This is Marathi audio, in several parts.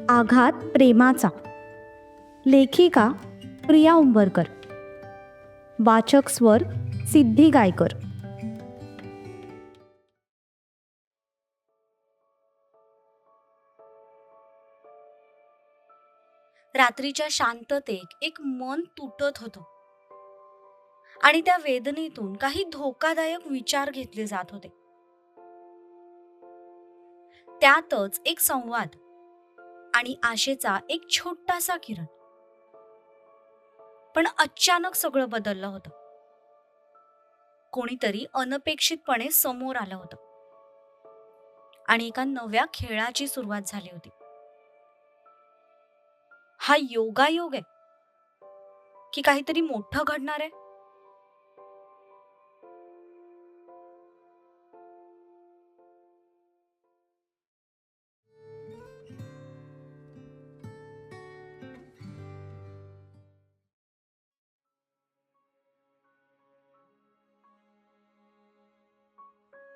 आघात प्रेमाचा. लेखिका प्रिया उंबरकर. वाचक स्वर सिद्धी गायकर. रात्रीच्या शांततेत एक मन तुटत होतं आणि त्या वेदनेतून काही धोकादायक विचार घेतले जात होते. त्यातच एक संवाद आणि आशेचा एक छोटासा किरण. पण अचानक सगळं बदललं होतं. कोणीतरी अनपेक्षितपणे समोर आलं होतं आणि एका नव्या खेळाची सुरुवात झाली होती. हा योगायोग आहे की काहीतरी मोठं घडणार आहे?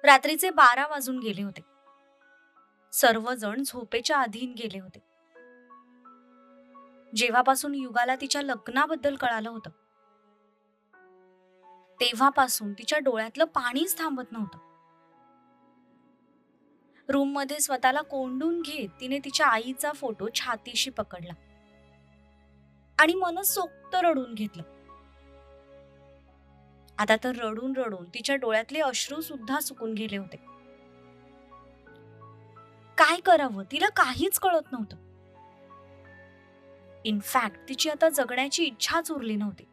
रात्रीचे 12 वाजून गेले होते. सर्वजण झोपेच्या अधीन गेले होते. जेव्हापासून युगाला तिच्या लग्नाबद्दल कळालं होतं, तेव्हापासून तिच्या डोळ्यातलं पाणीच थांबत नव्हतं. रूम मध्ये स्वतःला कोंडून घेत तिने तिच्या आईचा फोटो छातीशी पकडला आणि मनसोक्त रडून घेतलं. आता तर रडून रडून तिच्या डोळ्यातले अश्रू सुद्धा सुकून गेले होते. काय करावं तिला काहीच कळत नव्हतं. इनफॅक्ट तिची आता जगण्याची इच्छाच उरली नव्हती.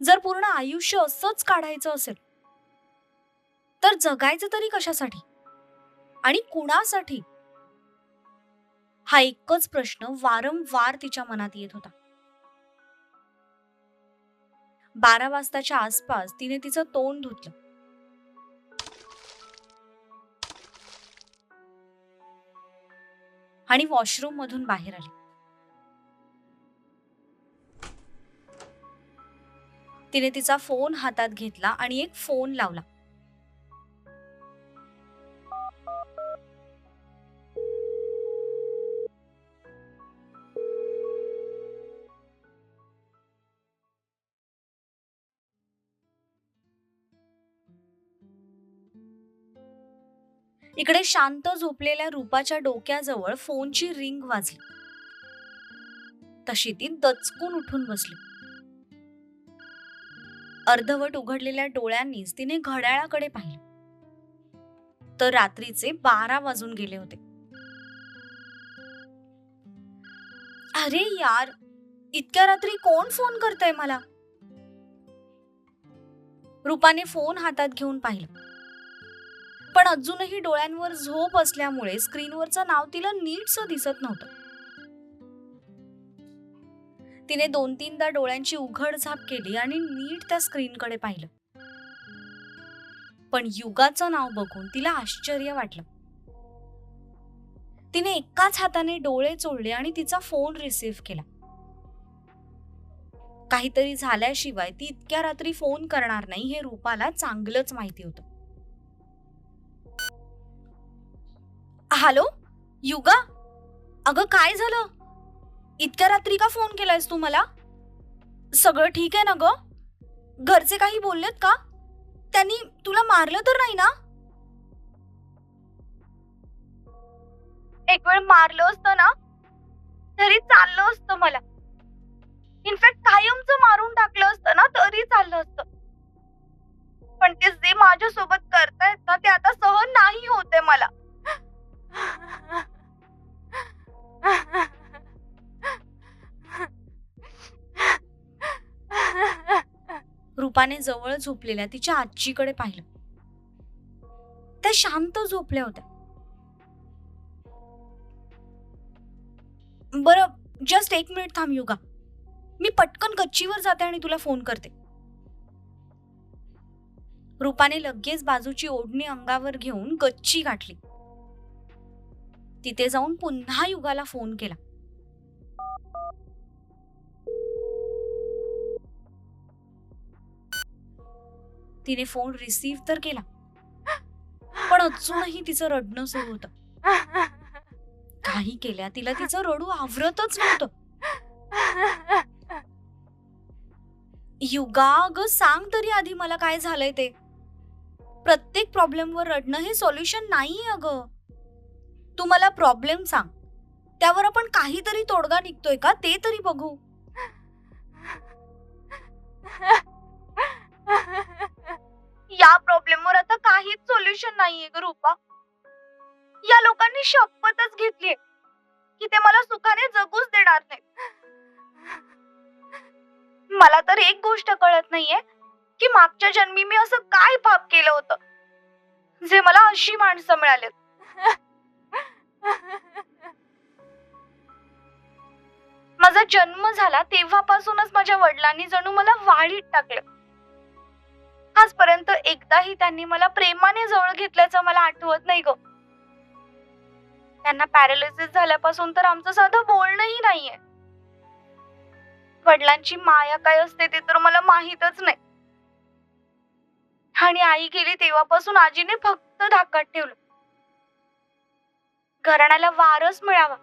जर पूर्ण आयुष्य असंच काढायचं असेल तर जगायचं तरी कशासाठी आणि कुणासाठी? हा एकच प्रश्न वारंवार तिच्या मनात येत होता. 12 वाजताच्या आसपास तिने तिचं तोंड धुतलं आणि वॉशरूम मधून बाहेर आली. तिने तिचा फोन हातात घेतला आणि एक फोन लावला. इकडे शांत झोपलेल्या रूपाच्या डोक्याजवळ फोनची रिंग वाजली. तशी ती दचकून उठून बसली. अर्धवट उघडलेल्या डोळ्यांनीच तिने घड्याळाकडे पाहिलं तर रात्रीचे 12 वाजून गेले होते. अरे यार, इतक्या रात्री कोण फोन करतंय मला? रूपाने फोन हातात घेऊन पाहिलं, पण अजूनही डोळ्यांवर झोप असल्यामुळे स्क्रीनवरचं नाव तिला नीटसं दिसत नव्हतं. तिने 2-3दा डोळ्यांची उघडझाप केली आणि नीट त्या स्क्रीनकडे पाहिलं. पण युगाचं नाव बघून तिला आश्चर्य वाटलं. तिने एकाच हाताने डोळे चोळले आणि तिचा फोन रिसीव्ह केला. काहीतरी झाल्याशिवाय ती इतक्या रात्री फोन करणार नाही हे रूपाला चांगलंच माहिती होतं. हॅलो युगा, अगं काय झालं? इतक्या रात्री का फोन केलायस तू मला? सगळं ठीक आहे ना ग? घरचे काही बोललेत का? त्यांनी तुला मारलं तर नाही ना? एक वेळ मारलं असतं ना तरी चाललं असतं मला. इनफॅक्ट कायमचं मारून टाकलं असतं ना तरी चाललं असतं. पण ते जे माझ्यासोबत करतायत ना ते आता सहन नाही होते मला. रूपाने जवळ झोपलेल्या तिच्या आजीकडे पाहिलं. त्या शांत झोपल्या होत्या. बरं, जस्ट 1 मिनिट थांब युगा, मी पटकन गच्चीवर जाते आणि तुला फोन करते. रूपाने लगेच बाजूची ओढणी अंगावर घेऊन गच्ची गाठली. तिथे जाऊन पुन्हा युगाला फोन केला. तिने फोन रिसीव्ह तर केला, पण अजूनही तिचं रडणं सुरू होतं. काही केल्या तिला तिचं रडू आवरतच नव्हतं. युगा, अगं सांग तरी आधी मला काय झालंय ते. प्रत्येक प्रॉब्लेमवर रडणं हे सॉल्युशन नाहीये अगं. तू मला प्रॉब्लेम सांग, त्यावर आपण काहीतरी तोडगा निघतोय का ते तरी बघू. या प्रॉब्लेमवर आता काहीच सोल्युशन नाहीये ग रूपा. या लोकांनी शपथच घेतलीये की ते मला सुखाने जगूच देणार नाही. मला तर एक गोष्ट कळत नाहीये की मागच्या जन्मी मी असं काय पाप केलं होतं जे मला अशी माणसं मिळालेत. माझा जन्म झाला तेव्हापासूनच माझ्या वडिलांनी जणू मला वाळीत टाकलं. आजपर्यंत एकदाही त्यांनी मला प्रेमाने जवळ घेतल्याचं मला आठवत नाही ग. त्यांना पॅरालिसिस झाल्यापासून तर आमचं साधं बोलणंही नाहीये. वडिलांची माया काय असते ते तर मला माहीतच नाही. आणि आई गेली तेव्हापासून आजीने फक्त धाकात ठेवलं. घराण्याला वारस मिळावा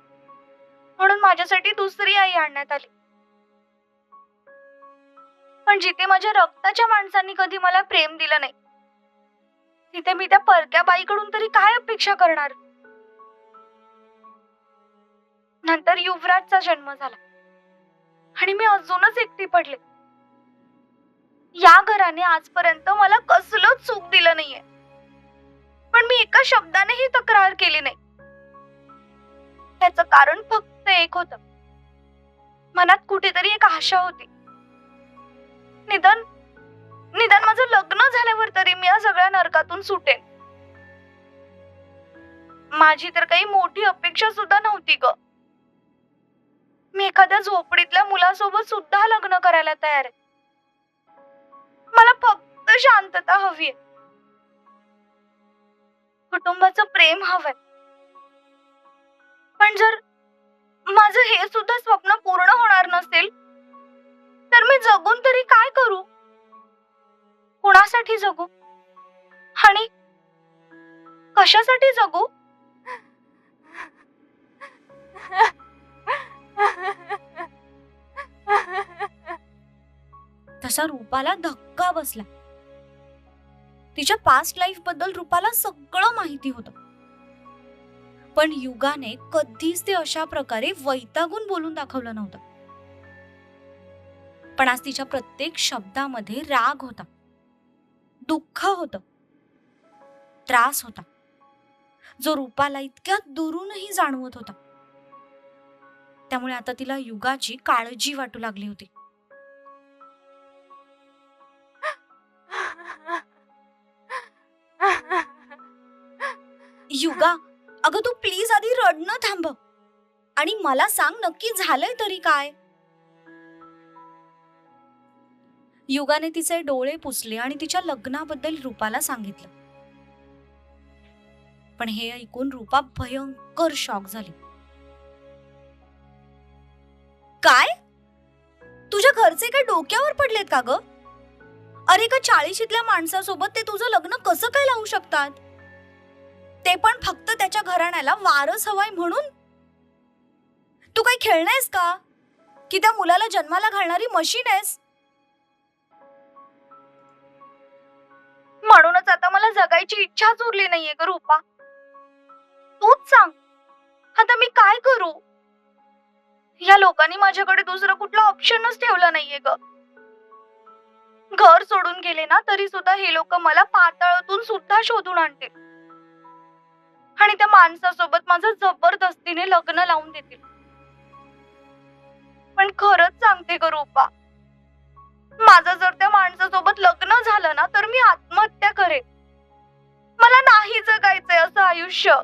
म्हणून माझ्यासाठी दुसरी आई आणण्यात आली. पण जिथे माझ्या रक्ताच्या माणसांनी कधी मला प्रेम दिलं नाही, तिथे मी त्या परक्या बाईकडून तरी काय अपेक्षा करणार. नंतर युवराजचा जन्म झाला आणि मी अजूनच एकटी पडले. या घराने आजपर्यंत मला कसलंच सुख दिलं नाहीये, पण मी एका शब्दानेही तक्रार केली नाही. त्याचं कारण फक्त एक होतं. मनात कुठेतरी एक आशा होती. निदान माझं लग्न झाल्यावर तरी मी या सगळ्या नरकातून सुटेन. माझी तर काही मोठी अपेक्षा सुद्धा नव्हती ग. मी एखाद्या झोपडीतल्या मुलासोबत सुद्धा लग्न करायला तयार आहे. मला फक्त शांतता हवीये, कुटुंबाचं प्रेम हवंय. पण जर माझं हे सुद्धा स्वप्न पूर्ण होणार नसेल तर मी जगून तरी काय करू. कुणासाठी जगू आणि कशासाठी जगू. तसा रूपाला धक्का बसला. तिच्या पास्ट लाईफ बद्दल रूपाला सगळं माहिती होतं, पण युगाने कधीच ते अशा प्रकारे वैतागून बोलून दाखवलं नव्हतं. पण आज तिच्या प्रत्येक शब्दामध्ये राग होता, दुःख होतं, त्रास होता, जो रूपाला इतक्या दुरूनही जाणवत होता. त्यामुळे आता तिला युगाची काळजी वाटू लागली होती. युगा, अगं तू प्लीज आधी रडणं थांबव आणि मला सांग नक्की झालंय तरी काय. युगाने तिचे डोळे पुसले आणि तिच्या लग्नाबद्दल रूपाला सांगितलं. पण हे ऐकून रूपा भयंकर शॉक झाली. काय? तुझ्या घरचे काय डोक्यावर पडलेत का ग? अरे का 40शीतल्या माणसासोबत ते तुझं लग्न कसं काय लावू शकतात? ते पण फक्त त्याच्या घराण्याला वारस हवाय म्हणून? तू काय खेळणेस का की त्या मुलाला जन्माला घालणारी मशीन आहेस? म्हणूनच आता मला जगायची इच्छाच उरली नाहीये ग रूपा. तूच सांग आता मी काय करू. या लोकांनी माझ्याकडे दुसरं कुठलं ऑप्शनच ठेवलं नाहीये ग. घर सोडून गेले ना तरी सुद्धा हे लोक मला पाताळातून सुद्धा शोधून आणतील आणि त्या माणसासोबत माझं जबरदस्तीने लग्न लावून देतील. पण खरंच सांगते ग रूपा, माझं जर त्या माणसासोबत लग्न झालं ना तर मी आत्महत्या करेन. मला नाही जगायचंय असं आयुष्य.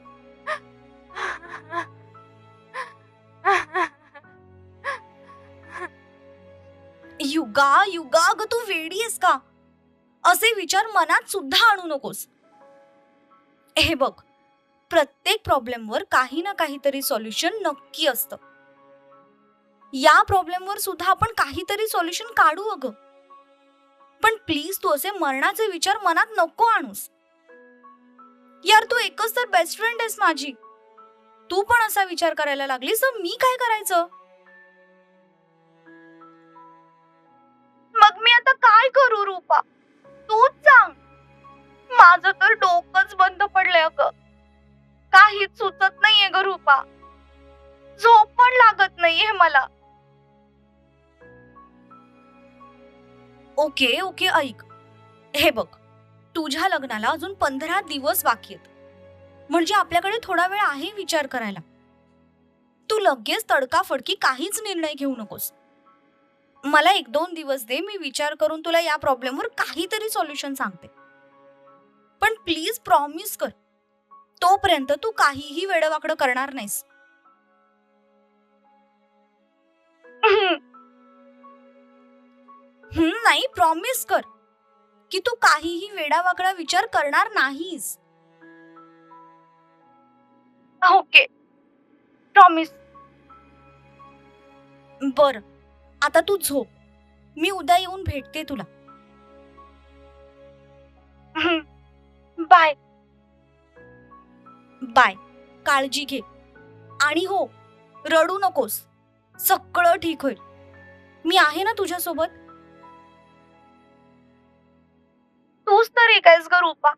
युगा युगा, अगं तू वेडी आहेस का? असे विचार मनात सुद्धा आणू नकोस. हे बघ, प्रत्येक प्रॉब्लेमवर काही ना काहीतरी सॉल्युशन नक्की असतं. या प्रॉब्लेमवर सुद्धा आपण काहीतरी सॉल्युशन काढू अगं. पण प्लीज तू असे मरणाचे विचार मनात नको आणूस. यार तू एकच तर बेस्ट फ्रेंड आहेस माझी. तू तू पण असा विचार करायला लागलीस तर मी काय करायचं? मग मी आता काय करू रूपा? तूच सांग. माझं तर डोकंच बंद पडलंय अगं. काहीच सुचत नाहीये ग रूपा. झोप पण लागत नाहीये मला. ओके ओके ऐक. हे बघ, तुझ्या लग्नाला अजून 15 दिवस बाकी आहेत. म्हणजे आपल्याकडे थोडा वेळ आहे विचार करायला. तू लगेच तडकाफडकी काहीच निर्णय घेऊ नकोस. मला 1-2 दिवस दे, मी विचार करून तुला या प्रॉब्लेमवर काहीतरी सोल्युशन सांगते. पण प्लीज प्रॉमिस कर, तोपर्यंत तू काहीही वेडवाकडं करणार नाहीस. नाही, प्रॉमिस कर की तू काहीही वेडावाकडा विचार करणार नाहीस. Okay, promise. बर, आता तू झोप. मी उद्या येऊन भेटते तुला. बाय. बाय. काळजी घे. आणि हो, रडू नकोस. सगळं ठीक होईल. मी आहे ना तुझ्यासोबत. तूच तर एक आहेस ग रूपा,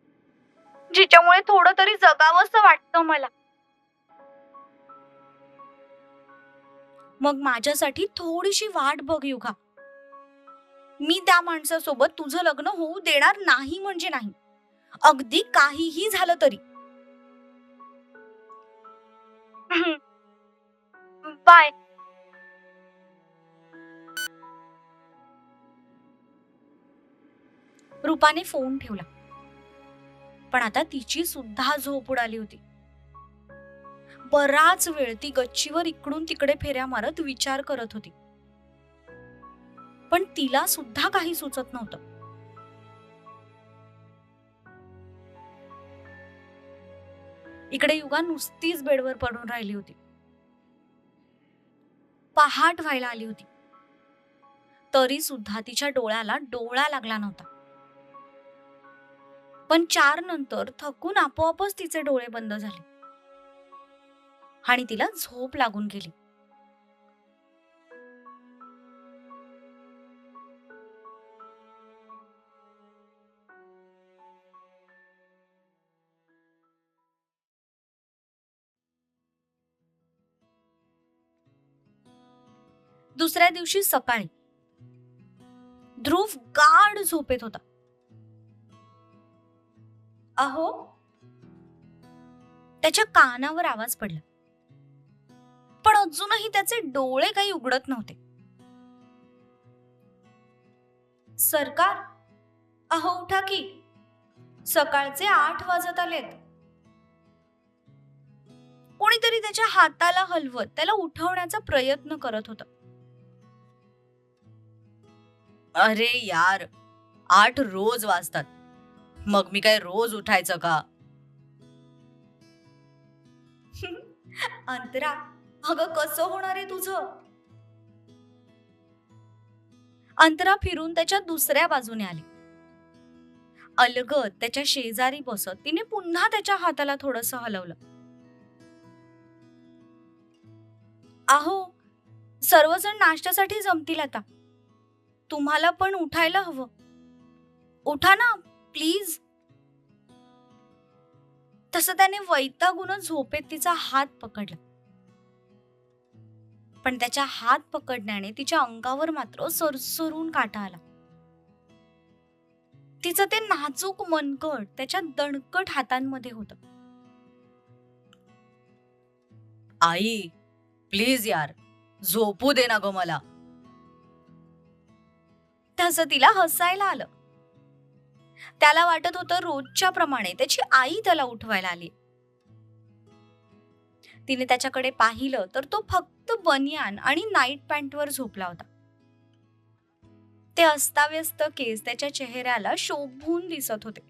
जिच्यामुळे थोडं तरी जगावंसं वाटतं मला. मग माझ्यासाठी थोडीशी वाट बघ युगा. मी त्या माणसासोबत तुझं लग्न होऊ देणार नाही म्हणजे नाही. अगदी काहीही झालं तरी. बाय. रूपाने फोन ठेवला. पण आता तिची सुद्धा झोप उडाली होती. बराच वेळ ती गच्चीवर इकडून तिकडे फेऱ्या मारत विचार करत होती. पण तिला सुद्धा काही सुचत नव्हतं. इकडे युगा नुसतीच बेडवर पडून राहिली होती. पहाट व्हायला आली होती, तरी सुद्धा तिच्या डोळ्याला डोळा लागला नव्हता. पण 4 नंतर थकून आपोआपच तिचे डोळे बंद झाले आणि तिला झोप लागून गेली. दुसऱ्या दिवशी सकाळी ध्रुव गाढ झोपेत होता. अहो, त्याच्या कानावर आवाज पडला, पण अजूनही त्याचे डोळे काही उघडत नव्हते. सरकार, अहो उठा की, सकाळचे 8 वाजत आलेत. कोणीतरी त्याच्या हाताला हलवत त्याला उठवण्याचा प्रयत्न करत होतं. अरे यार, 8 रोज वाजतात. मग मी काय रोज उठायचं का? अंतरा, अगं कसं होणार आहे तुझं? अंतरा फिरून त्याच्या दुसऱ्या बाजूने आली. अलगद त्याच्या शेजारी बसत तिने पुन्हा त्याच्या हाताला थोडंसं हलवलं. अहो, सर्वजण नाश्त्यासाठी जमतील आता. तुम्हाला पण उठायला हवं. उठा ना प्लीज. तसं त्याने वैतागूनच झोपेत तिचा हात पकडला. पण त्याच्या हात पकडण्याने तिच्या अंगावर मात्र सरसरून काटा आला. तिचं ते नाजूक मनगट त्याच्या दणकट हातांमध्ये होतं. आई, प्लीज यार, झोपू दे ना ग मला. तसं तिला हसायला आलं. त्याला वाटत होतं रोजच्या प्रमाणे त्याची आई त्याला उठवायला आली. तिने त्याच्याकडे पाहिलं तर तो फक्त बनियान आणि नाईट पॅन्टवर झोपला होता. ते अस्ताव्यस्त केस त्याच्या चेहऱ्याला शोभून दिसत होते.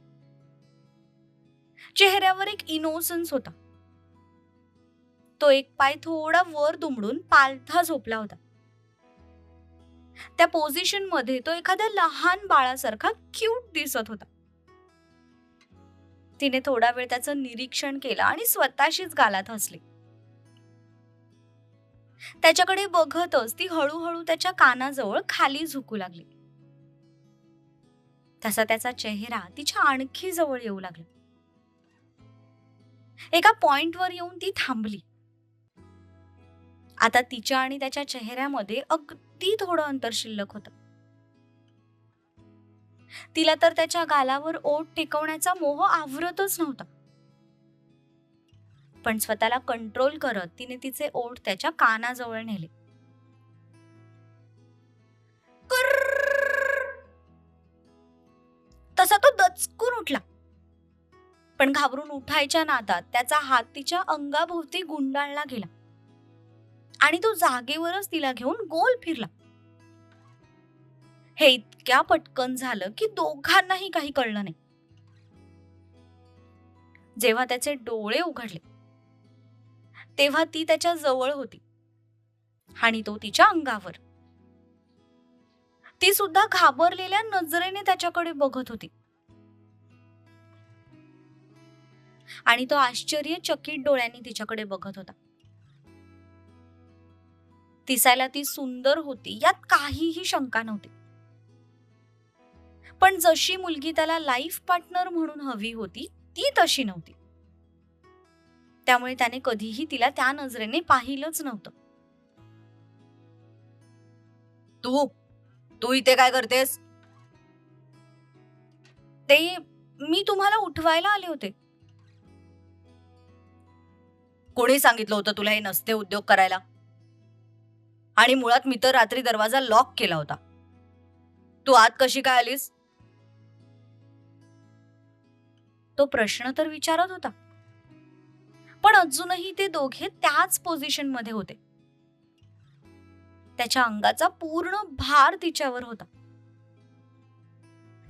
चेहऱ्यावर एक इनोसन्स होता. तो एक पाय थोडा वर दुमडून पालथा झोपला होता. त्या पोझिशन मध्ये तो एखाद्या लहान बाळासारखा क्यूट दिसत होता. तिने थोडा वेळ त्याचं निरीक्षण केलं आणि स्वतःशीच गालात हसली. त्याच्याकडे बघतच ती हळूहळू त्याच्या कानाजवळ खाली झुकू लागली. तसा त्याचा चेहरा तिच्या आणखी जवळ येऊ लागला. एका पॉइंटवर येऊन ती थांबली. आता तिच्या आणि त्याच्या चेहऱ्यामध्ये अगदी थोडं अंतर शिल्लक होतं. तिला तर त्याच्या गालावर ओठ टेकवण्याचा मोह आवरतच नव्हता. पण स्वतःला कंट्रोल करत तिने तिचे ओठ त्याच्या कानाजवळ नेले. कर्रर्र! तसा तो दचकून उठला. पण घाबरून उठायच्या नादात त्याचा हात तिच्या अंगाभोवती गुंडाळला गेला आणि तो जागेवरच तिला घेऊन गोल फिरला. हे इतक्या पटकन झालं की दोघांनाही काही कळलं नाही. जेव्हा त्याचे डोळे उघडले तेव्हा ती त्याच्या जवळ होती आणि तो तिच्या अंगावर. ती सुद्धा घाबरलेल्या नजरेने त्याच्याकडे बघत होती आणि तो आश्चर्यचकित डोळ्यांनी तिच्याकडे बघत होता. दिसायला ती सुंदर होती यात काहीही शंका नव्हती. पण जशी मुलगी त्याला लाईफ पार्टनर म्हणून हवी होती ती तशी नव्हती. त्यामुळे त्याने कधीही तिला त्या नजरेने पाहिलंच नव्हतं. तू तू इथे काय करतेस? ते मी तुम्हाला उठवायला आले होते. कोणी सांगितलं होतं तुला हे नसते उद्योग करायला? आणि मुळात मी तर रात्री दरवाजा लॉक केला होता. तू आत कशी काय आलीस? तो प्रश्न तर विचारत होता, पण अजूनही ते दोघे त्याच पोझिशन मध्ये होते. त्याच्या अंगाचा पूर्ण भार तिच्यावर होता.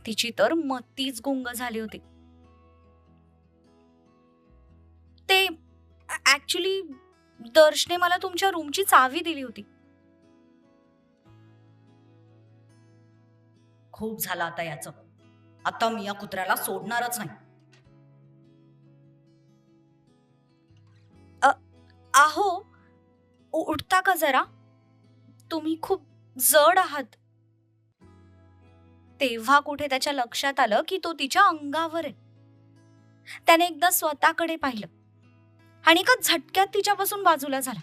तिची तर मतीच गुंग झाली होती. ते ऍक्च्युली दर्शने मला तुमच्या रूमची चावी दिली होती. खूप झालं आता याचं. आता मी या कुत्र्याला सोडणारच नाही. आहो, उठता का जरा? तुम्ही खूप जड आहात. तेव्हा कुठे त्याच्या लक्षात आलं की तो तिच्या अंगावर आहे. त्याने एकदा स्वतःकडे पाहिलं आणि एका झटक्यात तिच्यापासून बाजूला झाला.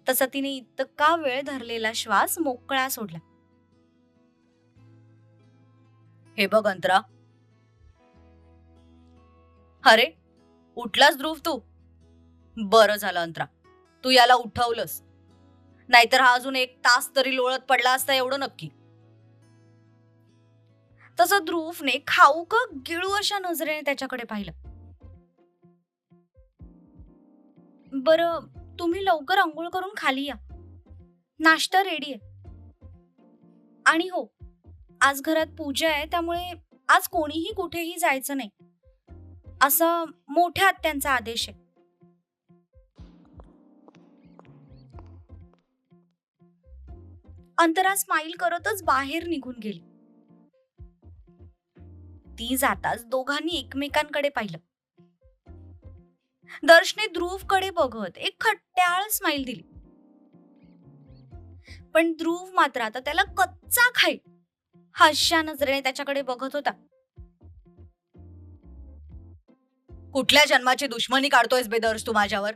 तसा तिने इतका वेळ धरलेला श्वास मोकळा सोडला. हे बघ अंतरा. अरे, उठलास ध्रुव तू? बरं झालं अंतरा, तू याला उठवलंस. नाहीतर हा अजून 1 तास तरी लोळत पडला असता एवढं नक्की. तसं ध्रुवने खाऊक गिळू अशा नजरेने त्याच्याकडे पाहिलं. बरं, तुम्ही लवकर आंघोळ करून खाली या. नाश्ता रेडी आहे. आणि हो, आज घरात पूजा आहे त्यामुळे आज कोणीही कुठेही जायचं नाही असा मोठ्या आत्यांचा आदेश आहे. अंतरा स्माईल करतच बाहेर निघून गेली. ती जाताच दोघांनी एकमेकांकडे पाहिलं. दर्शने ध्रुवकडे बघत एक खट्याळ स्माईल दिली. पण ध्रुव मात्र आता त्याला कच्चा खाईल हास्या नजरेने त्याच्याकडे बघत होता. कुठल्या जन्माची दुश्मनी काढतोयस बे दर्श तू माझ्यावर?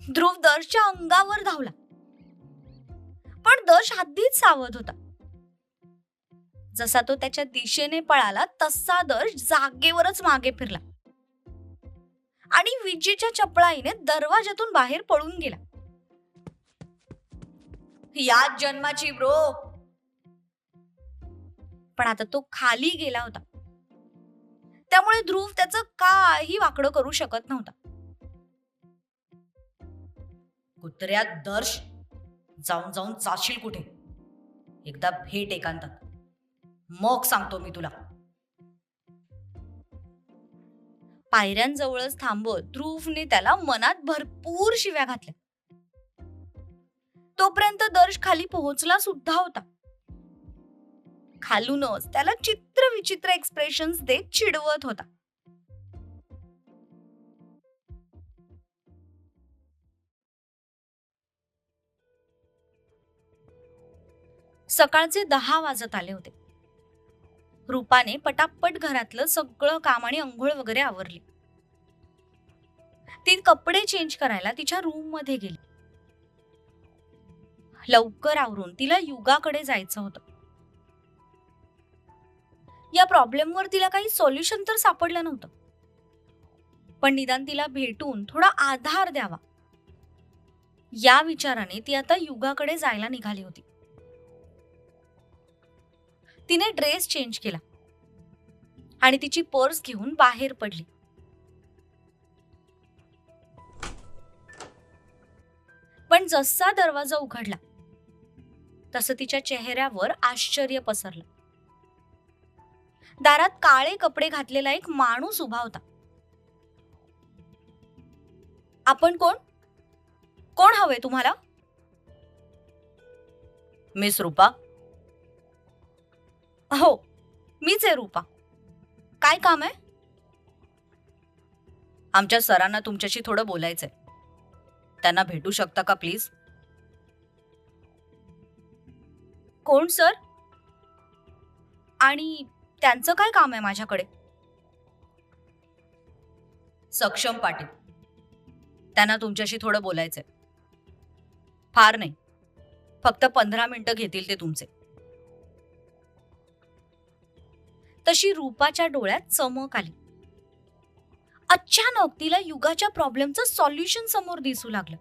ध्रुव दर्शच्या अंगावर धावला, पण दर्श आधीच सावध होता. जसा तो त्याच्या दिशेने पळाला तसा दर्श जागेवरच मागे फिरला आणि विजेच्या चपळाईने दरवाजातून बाहेर पळून गेला. याच जन्माची ब्रो. पण आता तो खाली गेला होता त्यामुळे ध्रुव त्याचं काही वाकडं करू शकत नव्हता. कुत्र्यात दर्श, जाऊन जाऊन चाशील कुठे? एकदा भेट एकांतात, मग सांगतो मी तुला. पायऱ्यांजवळच थांबवत ध्रुवने त्याला मनात भरपूर शिव्या घातल्या. तोपर्यंत दर्श खाली पोहोचला सुद्धा होता. खालूनच त्याला चित्र विचित्र एक्सप्रेशन्स देत चिडवत होता. सकाळचे 10 वाजत आले होते. रूपाने पटापट घरातलं सगळं काम आणि अंघोळ वगैरे आवरली. ती कपडे चेंज करायला तिच्या रूम मध्ये गेली. लवकर आवरून तिला युगाकडे जायचं होतं. या प्रॉब्लेमवर तिला काही सोल्युशन तर सापडलं नव्हतं, पण निदान तिला भेटून थोडा आधार द्यावा या विचाराने ती आता युगाकडे जायला निघाली होती. तिने ड्रेस चेंज केला आणि तिची पर्स घेऊन बाहेर पडली. पण जसा दरवाजा उघडला तसं तिच्या चेहऱ्यावर आश्चर्य पसरलं. दारात काळे कपडे घातलेला एक माणूस उभा होता. आपण कोण? कोण हवे तुम्हाला? मिस रूपा? हो, मीच आहे रूपा. काय काम आहे? आमच्या सरांना तुमच्याशी थोडं बोलायचंय. त्यांना भेटू शकता का प्लीज? कोण सर? आणि त्यांचं काय काम आहे माझ्याकडे? सक्षम पाटील. त्यांना तुमच्याशी थोडं बोलायचंय. फार नाही, फक्त 15 मिनिटं घेतील ते तुमचे. तशी रूपाच्या डोळ्यात चमक आली. अचानक तिला युगाच्या प्रॉब्लेमचं सॉल्युशन समोर दिसू लागलं.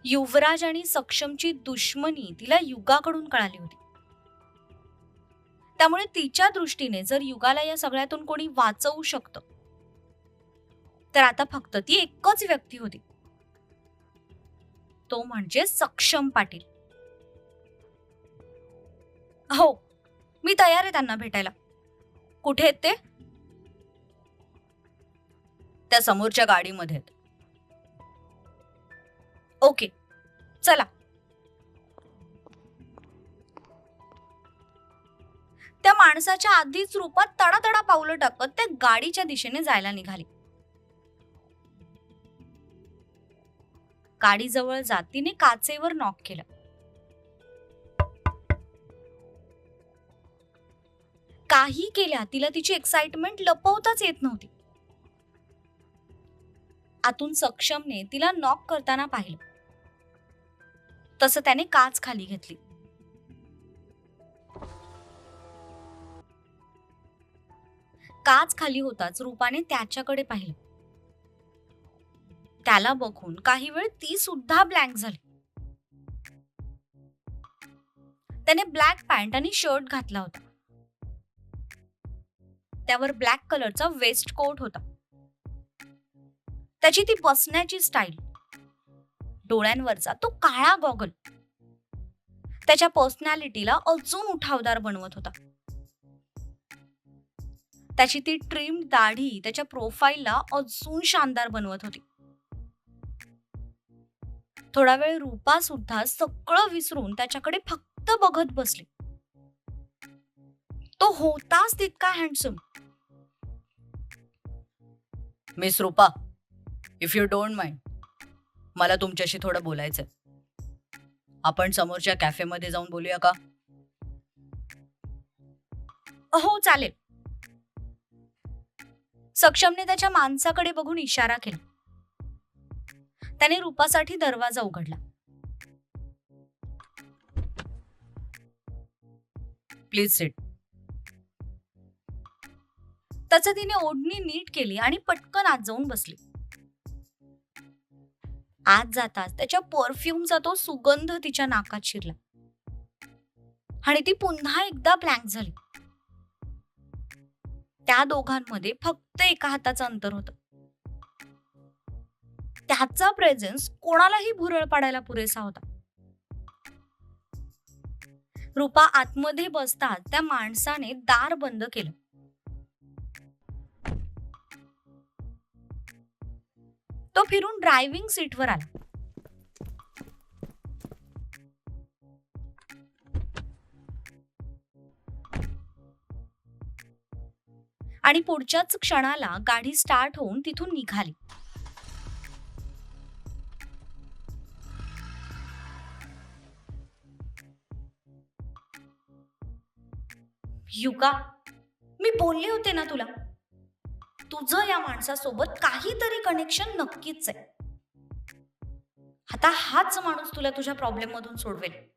युवराज आणि सक्षमची दुश्मनी तिला युगाकडून कळाली होती. त्यामुळे तिच्या दृष्टीने जर युगाला या सगळ्यातून कोणी वाचवू शकतं तर आता फक्त ती एकच व्यक्ती होती, तो म्हणजे सक्षम पाटील. हो, मी तयार आहे त्यांना भेटायला. कुठे आहेत ते? त्या समोरच्या गाडीमध्ये आहेत. ओके, चला. त्या माणसाच्या आधीच रूपात तडातडा पावलं टाकत त्या गाडीच्या दिशेने जायला निघाली. गाडीजवळ जात तिने काचेवर नॉक केलं. काही केल्या तिला तिची एक्साइटमेंट लपवताच येत नव्हती. आतून सक्षमने तिला नॉक करताना पाहिलं, तसं त्याने काच खाली घेतली. काच खाली होताच रूपाने त्याच्याकडे पाहिलं. त्याला बघून काही वेळ ती सुद्धा ब्लँक झाली. त्याने ब्लॅक पॅन्ट आणि शर्ट घातला होता. त्यावर ब्लॅक कलरचा वेस्ट कोट होता. त्याची ती बसण्याची स्टाईल, डोळ्यांवरचा तो काळा गॉगल त्याच्या पर्सनॅलिटीला अजून उठावदार बनवत होता. त्याची ती ट्रिम दाढी त्याच्या प्रोफाईलला अजून शानदार बनवत होती. थोडा वेळ रूपा सुद्धा सगळं विसरून त्याच्याकडे फक्त बघत बसली. तो होताच तितका handsome. Miss Rupa, if you don't mind, मला तुमच्याशी थोडं बोलायचंय. आपण समोरच्या कॅफेमध्ये जाऊन बोलूया का? हो, चालेल. सक्षमने त्याच्या माणसाकडे बघून इशारा केला. त्याने रूपासाठी दरवाजा उघडला. Please sit. त्याचं तिने ओढणी नीट केली आणि पटकन आत जाऊन बसली. आत जाताच त्याच्या परफ्यूमचा तो सुगंध तिच्या नाकात शिरला आणि ती पुन्हा एकदा ब्लँक झाली. त्या दोघांमध्ये फक्त एका हाताचं अंतर होतं. त्याचा प्रेझेन्स कोणालाही भुरळ पाडायला पुरेसा होता. रूपा आतमध्ये बसताच त्या माणसाने दार बंद केलं. तो फिरून ड्रायव्हिंग सीटवर आला. आणि पुढच्याच क्षणाला गाडी स्टार्ट होऊन तिथून निघाली. युगा, मी बोलले होते ना तुला, तुझं या माणसासोबत काहीतरी कनेक्शन नक्कीच आहे. आता हाच माणूस तुला तुझ्या प्रॉब्लेम मधून सोडवेल.